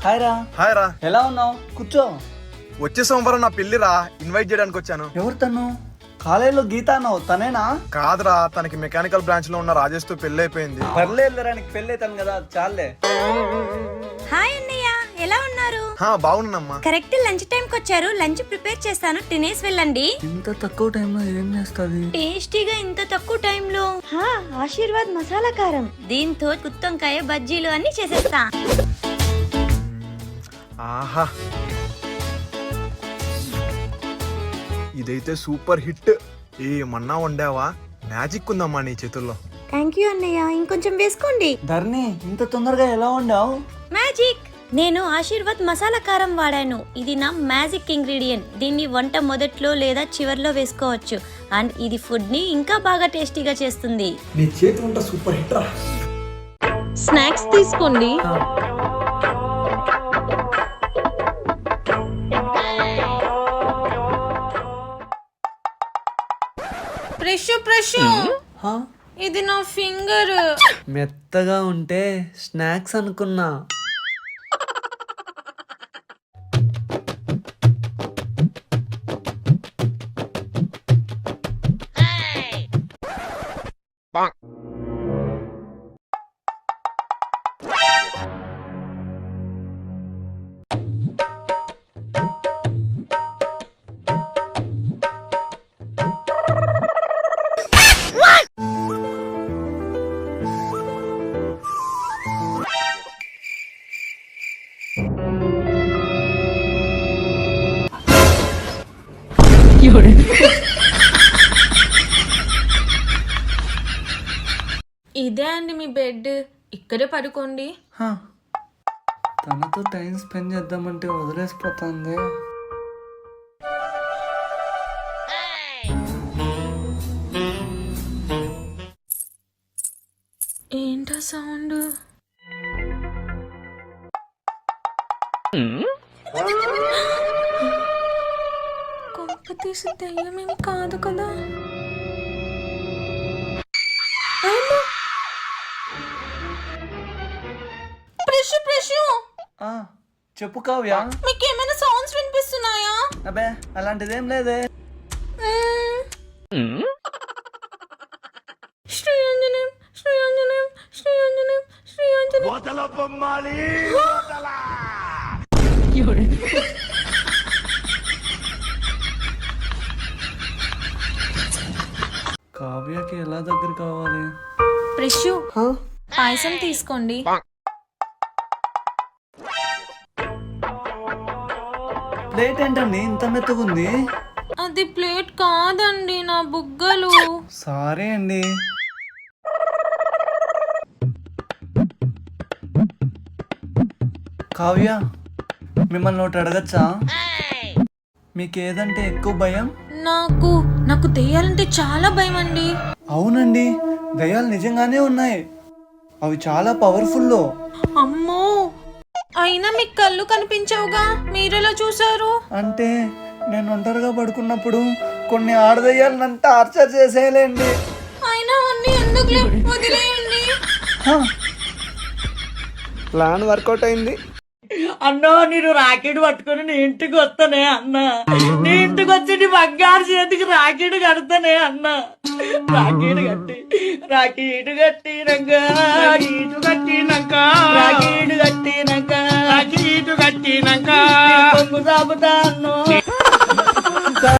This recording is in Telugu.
హాయ్ రా. హాయ్ రా. ఎలా ఉన్నావు? కూర్చో. వచ్చే సోమవారం నా పెళ్లిరా, ఇన్వైట్ చేయడానికి వచ్చాను. ఎవరు తను? కాలేజీలో గీత అన్నావు, తనేనా? కాదురా, తనకి మెకానికల్ బ్రాంచ్ లో ఉన్న రాజేష్ తో పెళ్లి అయిపోయింది. పర్లేదురా, నీకు పెళ్లి అవుతాను కదా, చాలే. హాయ్ అన్నయ్య, ఎలా ఉన్నారు? బాగున్నామ్మా. కరెక్ట్ లంచ్ టైం కి వచ్చారు. లంచ్ ప్రిపేర్ చేస్తాను, తినేసి వెళ్ళండి. ఇంత తక్కువ టైంలో ఏం చేస్తుంది? టేస్టీగా ఇంత తక్కువ టైంలో ఆశీర్వాద్ మసాలా కారం, దీంతో గుత్తొంకాయ బజ్జీలు అన్ని చేసేస్తా. ఆహా, ఇదైతే సూపర్ హిట్. ఏమన్నా వండావా? మ్యాజిక్ ఉందమ్మా నీ చేతుల్లో. థ్యాంక్ యూ అన్నయ్య, ఇంకొంచెం వేసుకోండి. ధర్ని, ఇంత తొందరగా ఎలా వండావు? మ్యాజిక్. నేను ఆశీర్వాద్ మసాలా కారం వాడాను. ఇది నా మ్యాజిక్ ఇంగ్రీడియంట్. దీన్ని వంట మొదట్లో లేదా చివర్లో వేసుకోవచ్చు. అండ్ ఇది ఫుడ్ ని ఇంకా బాగా టేస్టీగా చేస్తుంది. నీ చేతి వంట సూపర్ హిట్ రా. స్నాక్స్ తీసుకోండి. ప్రెషు ఇది నా ఫింగర్. మెత్తగా ఉంటే స్నాక్స్ అనుకున్నా. ఇదే అండి మీ బెడ్, ఇక్కడే పడుకోండి. తనతో టైం స్పెండ్ చేద్దామంటే వదిలేసిపోతుంది. ఏంటా సౌండ్? కొంప తీసి దెయ్యమేం కాదు కదా? చెప్పు కావ్య. మీకు ఏమైనా సౌండ్స్ వినిపిస్తున్నాయా? అబ్బే, అలాంటిదేం లేదే. శ్రీరంజనం శ్రీరంజనం శ్రీరంజనం శ్రీరంజనం. కావ్యకి ఎలా దగ్గర కావాలి? ప్రెషు, పాయసం తీసుకోండి. ప్లేట్ ఏంటండి ఇంత మెత్తగుంది? అది ప్లేట్ కాదండి, నా బుగ్గలు. సారీ అండి. కావ్య, మిమ్మల్ని ఒకటి అడగచ్చా? మీకేదంటే ఎక్కువ భయం? నాకు దెయ్యాలంటే చాలా భయం అండి. అవునండి, దయ్యాలు నిజంగానే ఉన్నాయి. అవి చాలా పవర్ఫుల్. అమ్మో, అయినా మీకు కళ్ళు కనిపించవుగా, మీరెలా చూసారు? అంటే నేను ఒంటరిగా పడుకున్నప్పుడు కొన్ని ఆడదయ్యాలు నన్ను టార్చర్ చేసేయాలండి. అయినా అన్ని ఎందుకు, వదిలేయండి. ప్లాన్ వర్కౌట్ అయింది. అన్నో, నేను రాకెట్ పట్టుకుని నీ ఇంటికి వస్తానే అన్న. నీ ఇంటికి వచ్చి నీ బంగారు చేతికి రాకెట్ కడతానే అన్న. రాకెట్ కట్టినాక కొంగు సాపుతా అన్నో.